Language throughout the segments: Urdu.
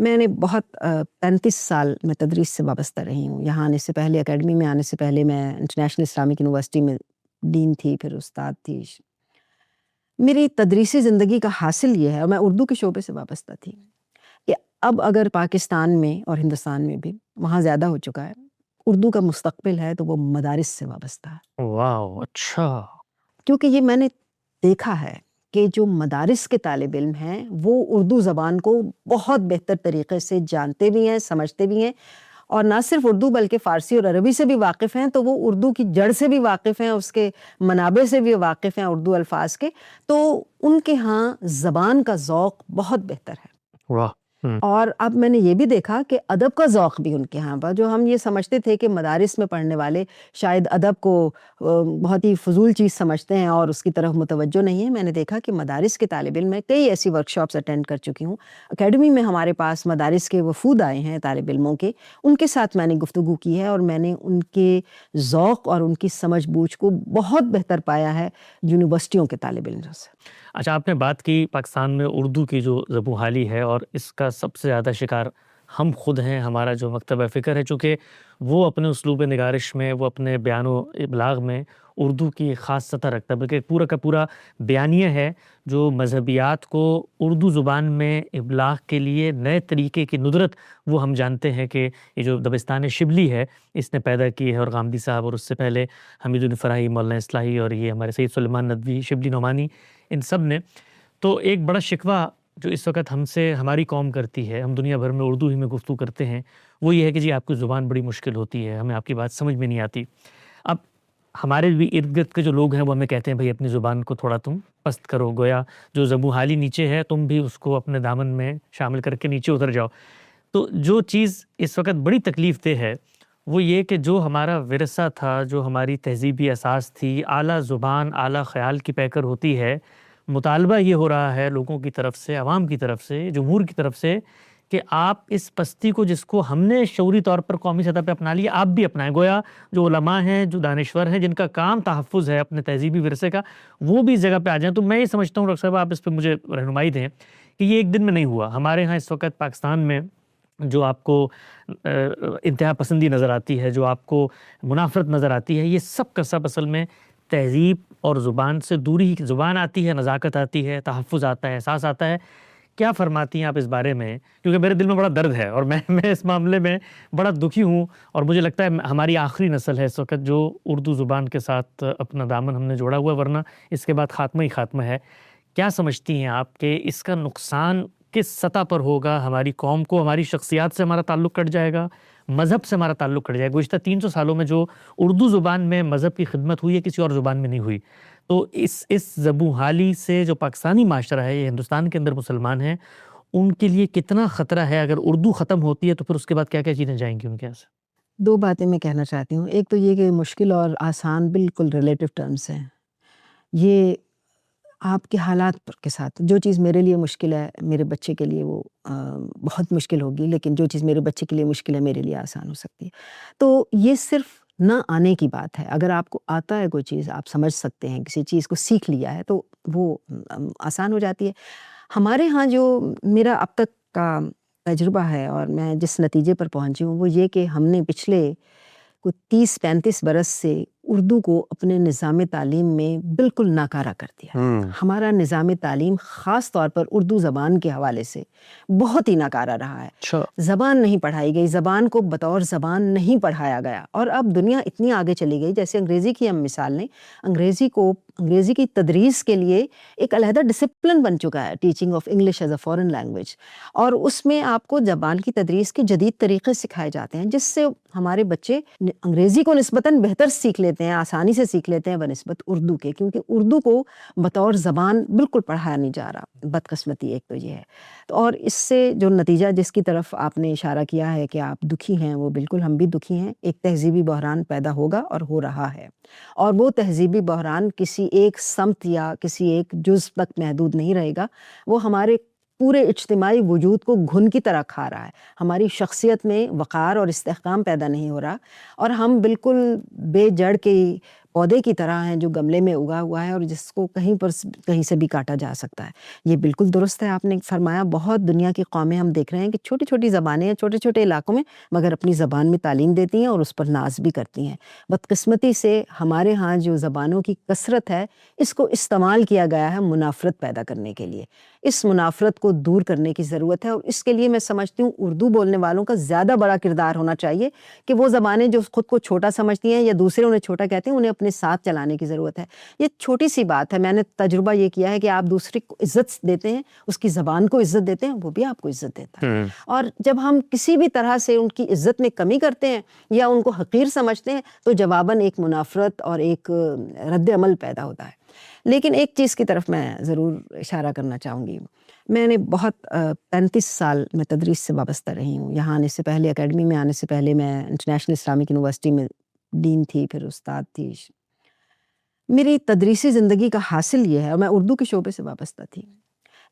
میں نے بہت 35 سال میں تدریس سے وابستہ رہی ہوں. یہاں آنے سے پہلے، اکیڈمی میں آنے سے پہلے میں انٹرنیشنل اسلامک یونیورسٹی میں ڈین تھی، پھر استاد تھی. میری تدریسی زندگی کا حاصل یہ ہے، اور میں اردو کے شعبے سے وابستہ تھی، کہ اب اگر پاکستان میں اور ہندوستان میں بھی وہاں زیادہ ہو چکا ہے، اردو کا مستقبل ہے تو وہ مدارس سے وابستہ ہے. واو، اچھا. کیونکہ یہ میں نے دیکھا ہے کہ جو مدارس کے طالب علم ہیں وہ اردو زبان کو بہت بہتر طریقے سے جانتے بھی ہیں، سمجھتے بھی ہیں، اور نہ صرف اردو بلکہ فارسی اور عربی سے بھی واقف ہیں، تو وہ اردو کی جڑ سے بھی واقف ہیں، اس کے منابع سے بھی واقف ہیں اردو الفاظ کے، تو ان کے ہاں زبان کا ذوق بہت بہتر ہے. واہ. اور اب میں نے یہ بھی دیکھا کہ ادب کا ذوق بھی ان کے ہاں پر، جو ہم یہ سمجھتے تھے کہ مدارس میں پڑھنے والے شاید ادب کو بہت ہی فضول چیز سمجھتے ہیں اور اس کی طرف متوجہ نہیں ہیں. میں نے دیکھا کہ مدارس کے طالب علم، میں کئی ایسی ورکشاپس اٹینڈ کر چکی ہوں. اکیڈمی میں ہمارے پاس مدارس کے وفود آئے ہیں طالب علموں کے، ان کے ساتھ میں نے گفتگو کی ہے اور میں نے ان کے ذوق اور ان کی سمجھ بوجھ کو بہت بہتر پایا ہے یونیورسٹیوں کے طالب علموں سے. اچھا، آپ نے بات کی پاکستان میں اردو کی جو زبوں حالی ہے، اور اس کا سب سے زیادہ شکار ہم خود ہیں. ہمارا جو مکتبہ فکر ہے، چونکہ وہ اپنے اسلوب نگارش میں، وہ اپنے بیان و ابلاغ میں اردو کی خاص سطح رکھتا ہے، بلکہ پورا کا پورا بیانیہ ہے جو مذہبیات کو اردو زبان میں ابلاغ کے لیے نئے طریقے کی ندرت، وہ ہم جانتے ہیں کہ یہ جو دبستان شبلی ہے اس نے پیدا کی ہے، اور غامدی صاحب، اور اس سے پہلے حمید الفراحی، مولانا اصلاحی، اور یہ ہمارے سید سلیمان ندوی، شبلی نعمانی، ان سب نے. تو ایک بڑا شکوہ جو اس وقت ہم سے ہماری قوم کرتی ہے، ہم دنیا بھر میں اردو ہی میں گفتگو کرتے ہیں، وہ یہ ہے کہ جی آپ کی زبان بڑی مشکل ہوتی ہے، ہمیں آپ کی بات سمجھ میں نہیں آتی. اب ہمارے بھی ارد گرد کے جو لوگ ہیں وہ ہمیں کہتے ہیں بھئی اپنی زبان کو تھوڑا تم پست کرو، گویا جو زبوں حالی نیچے ہے تم بھی اس کو اپنے دامن میں شامل کر کے نیچے اتر جاؤ. تو جو چیز اس وقت بڑی تکلیف دہ ہے وہ یہ کہ جو ہمارا ورثہ تھا، جو ہماری تہذیبی اساس تھی، اعلیٰ زبان اعلیٰ خیال کی پیکر ہوتی ہے. مطالبہ یہ ہو رہا ہے لوگوں کی طرف سے، عوام کی طرف سے، جمہور کی طرف سے، کہ آپ اس پستی کو جس کو ہم نے شعوری طور پر قومی سطح پہ اپنا لیا، آپ بھی اپنائیں. گویا جو علماء ہیں، جو دانشور ہیں، جن کا کام تحفظ ہے اپنے تہذیبی ورثے کا، وہ بھی اس جگہ پہ آ جائیں. تو میں یہ سمجھتا ہوں ڈاکٹر صاحب، آپ اس پہ مجھے رہنمائی دیں کہ یہ ایک دن میں نہیں ہوا. ہمارے ہاں اس وقت پاکستان میں جو آپ کو انتہا پسندی نظر آتی ہے، جو آپ کو منافرت نظر آتی ہے، یہ سب کا سب اصل میں تہذیب اور زبان سے دوری. زبان آتی ہے، نزاکت آتی ہے، تحفظ آتا ہے، احساس آتا ہے. کیا فرماتی ہیں آپ اس بارے میں؟ کیونکہ میرے دل میں بڑا درد ہے اور میں اس معاملے میں بڑا دکھی ہوں، اور مجھے لگتا ہے ہماری آخری نسل ہے اس وقت جو اردو زبان کے ساتھ اپنا دامن ہم نے جوڑا ہوا، ورنہ اس کے بعد خاتمہ ہی خاتمہ ہے. کیا سمجھتی ہیں آپ کہ اس کا نقصان کس سطح پر ہوگا؟ ہماری قوم کو، ہماری شخصیات سے ہمارا تعلق کٹ جائے گا، مذہب سے ہمارا تعلق کٹ جائے گا. گزشتہ 300 سالوں میں جو اردو زبان میں مذہب کی خدمت ہوئی ہے، کسی اور زبان میں نہیں ہوئی. تو اس زبوں حالی سے جو پاکستانی معاشرہ ہے، یہ ہندوستان کے اندر مسلمان ہیں، ان کے لیے کتنا خطرہ ہے؟ اگر اردو ختم ہوتی ہے تو پھر اس کے بعد کیا کیا چیزیں جائیں گی ان کے یہاں سے؟ 2 باتیں میں کہنا چاہتی ہوں. ایک تو یہ کہ مشکل اور آسان بالکل ریلیٹو ٹرمز ہیں. یہ آپ کے حالات کے ساتھ، جو چیز میرے لیے مشکل ہے میرے بچے کے لیے وہ بہت مشکل ہوگی، لیکن جو چیز میرے بچے کے لیے مشکل ہے میرے لیے آسان ہو سکتی ہے. تو یہ صرف نہ آنے کی بات ہے. اگر آپ کو آتا ہے کوئی چیز، آپ سمجھ سکتے ہیں، کسی چیز کو سیکھ لیا ہے، تو وہ آسان ہو جاتی ہے. ہمارے ہاں جو میرا اب تک کا تجربہ ہے اور میں جس نتیجے پر پہنچی ہوں، وہ یہ کہ ہم نے پچھلے کوئی 30-35 برس سے اردو کو اپنے نظام تعلیم میں بالکل ناکارہ کر دیا. ہمارا نظام تعلیم خاص طور پر اردو زبان کے حوالے سے بہت ہی ناکارہ رہا ہے. اچھا. زبان نہیں پڑھائی گئی، زبان کو بطور زبان نہیں پڑھایا گیا. اور اب دنیا اتنی آگے چلی گئی، جیسے انگریزی کی ہم مثال لیں، انگریزی کی تدریس کے لیے ایک علیحدہ ڈسپلن بن چکا ہے، teaching of English as a foreign language. اور اس میں آپ کو زبان کی تدریس کے جدید طریقے سکھائے جاتے ہیں، جس سے ہمارے بچے انگریزی کو نسبتاً بہتر سیکھ لیتے ہیں، آسانی سے سیکھ لیتے ہیں بنسبت اردو کے، کیونکہ اردو کو بطور زبان بالکل پڑھایا نہیں جا رہا. بدقسمتی ایک تو یہ ہے. اور اس سے جو نتیجہ جس کی طرف آپ نے اشارہ کیا ہے کہ آپ دکھی ہیں، وہ بالکل ہم بھی دکھی ہیں. ایک تہذیبی بحران پیدا ہوگا اور ہو رہا ہے، اور وہ تہذیبی بحران کسی ایک سمت یا کسی ایک جزء تک محدود نہیں رہے گا. وہ ہمارے پورے اجتماعی وجود کو گھن کی طرح کھا رہا ہے. ہماری شخصیت میں وقار اور استحکام پیدا نہیں ہو رہا، اور ہم بالکل بے جڑ کے پودے کی طرح ہیں جو گملے میں اگا ہوا ہے اور جس کو کہیں سے بھی کاٹا جا سکتا ہے۔ یہ بالکل درست ہے آپ نے فرمایا۔ بہت دنیا کی قومیں ہم دیکھ رہے ہیں کہ چھوٹی چھوٹی زبانیں ہیں چھوٹے چھوٹے علاقوں میں، مگر اپنی زبان میں تعلیم دیتی ہیں اور اس پر ناز بھی کرتی ہیں۔ بدقسمتی سے ہمارے ہاں جو زبانوں کی کثرت ہے، اس کو استعمال کیا گیا ہے منافرت پیدا کرنے کے لیے۔ اس منافرت کو دور کرنے کی ضرورت ہے، اور اس کے لیے میں سمجھتی ہوں اردو بولنے والوں کا زیادہ بڑا کردار ہونا چاہیے کہ وہ زبانیں جو خود کو چھوٹا سمجھتی ہیں یا دوسرے انہیں چھوٹا کہتے ہیں، انہیں اپنے ساتھ چلانے کی ضرورت ہے۔ یہ چھوٹی سی بات ہے، میں نے تجربہ یہ کیا ہے کہ آپ دوسرے کو عزت دیتے ہیں، اس کی زبان کو عزت دیتے ہیں، وہ بھی آپ کو عزت دیتا ہے۔ اور جب ہم کسی بھی طرح سے ان کی عزت میں کمی کرتے ہیں یا ان کو حقیر سمجھتے ہیں تو جواباً ایک منافرت اور ایک رد عمل پیدا ہوتا ہے۔ لیکن ایک چیز کی طرف میں ضرور اشارہ کرنا چاہوں گی۔ میں نے بہت 35 سال میں تدریس سے وابستہ رہی ہوں۔ یہاں آنے سے پہلے، اکیڈمی میں آنے سے پہلے، میں انٹرنیشنل اسلامک یونیورسٹی میں ڈین تھی، پھر استاد تھی۔ میری تدریسی زندگی کا حاصل یہ ہے، اور میں اردو کے شعبے سے وابستہ تھی،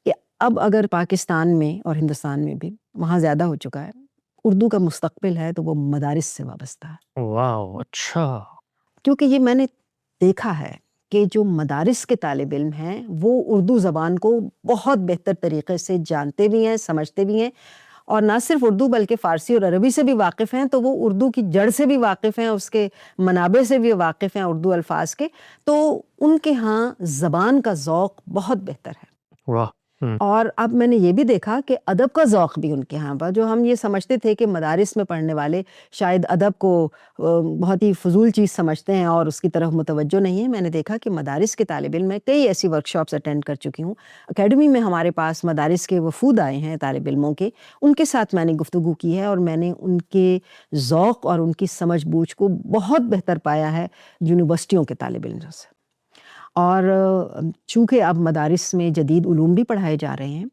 کہ اب اگر پاکستان میں اور ہندوستان میں بھی، وہاں زیادہ ہو چکا ہے، اردو کا مستقبل ہے تو وہ مدارس سے وابستہ ہے۔ واو، اچھا۔ کیونکہ یہ میں نے دیکھا ہے کہ جو مدارس کے طالب علم ہیں وہ اردو زبان کو بہت بہتر طریقے سے جانتے بھی ہیں، سمجھتے بھی ہیں، اور نہ صرف اردو بلکہ فارسی اور عربی سے بھی واقف ہیں، تو وہ اردو کی جڑ سے بھی واقف ہیں، اس کے منابع سے بھی واقف ہیں اردو الفاظ کے، تو ان کے ہاں زبان کا ذوق بہت بہتر ہے۔ واہ۔ اور اب میں نے یہ بھی دیکھا کہ ادب کا ذوق بھی ان کے ہاں پر، جو ہم یہ سمجھتے تھے کہ مدارس میں پڑھنے والے شاید ادب کو بہت ہی فضول چیز سمجھتے ہیں اور اس کی طرف متوجہ نہیں ہیں، میں نے دیکھا کہ مدارس کے طالب علم، میں کئی ایسی ورکشاپس اٹینڈ کر چکی ہوں۔ اکیڈمی میں ہمارے پاس مدارس کے وفود آئے ہیں طالب علموں کے، ان کے ساتھ میں نے گفتگو کی ہے اور میں نے ان کے ذوق اور ان کی سمجھ بوجھ کو بہت بہتر پایا ہے یونیورسٹیوں کے طالب علموں سے۔ اور چونکہ اب مدارس میں جدید علوم بھی پڑھائے جا رہے ہیں،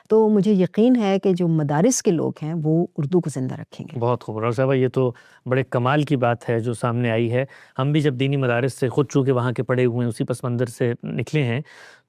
تو مجھے یقین ہے کہ جو مدارس کے لوگ ہیں وہ اردو کو زندہ رکھیں گے۔ بہت خوب ڈاکٹر صاحبہ، یہ تو بڑے کمال کی بات ہے جو سامنے آئی ہے۔ ہم بھی جب دینی مدارس سے خود چونکہ وہاں کے پڑھے ہوئے ہیں، اسی پس منظر سے نکلے ہیں،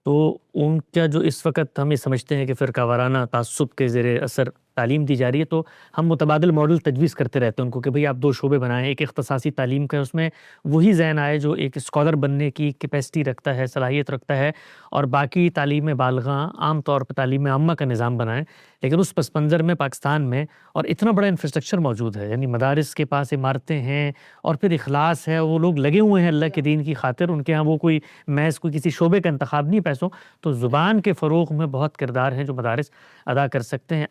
تو ان کا جو اس وقت ہم یہ سمجھتے ہیں کہ فرقہ وارانہ تعصب کے زیر اثر تعلیم دی جا رہی ہے، تو ہم متبادل ماڈل تجویز کرتے رہتے ہیں ان کو کہ بھئی آپ 2 شعبے بنائیں، ایک اختصاصی تعلیم کا، اس میں وہی ذہن آئے جو ایک اسکالر بننے کی کیپیسٹی رکھتا ہے، صلاحیت رکھتا ہے، اور باقی تعلیم بالغاں عام طور پر تعلیم عامہ کا نظام بنائیں۔ لیکن اس پس منظر میں پاکستان میں اور اتنا بڑا انفراسٹرکچر موجود ہے، یعنی مدارس کے پاس عمارتیں ہیں اور پھر اخلاص ہے، وہ لوگ لگے ہوئے ہیں اللہ کے دین کی خاطر، ان کے ہاں وہ کوئی محض کوئی کسی شعبے کا انتخاب نہیں پیسوں، تو زبان کے فروغ میں بہت کردار ہے جو مدارس ادا کر سکتے ہیں۔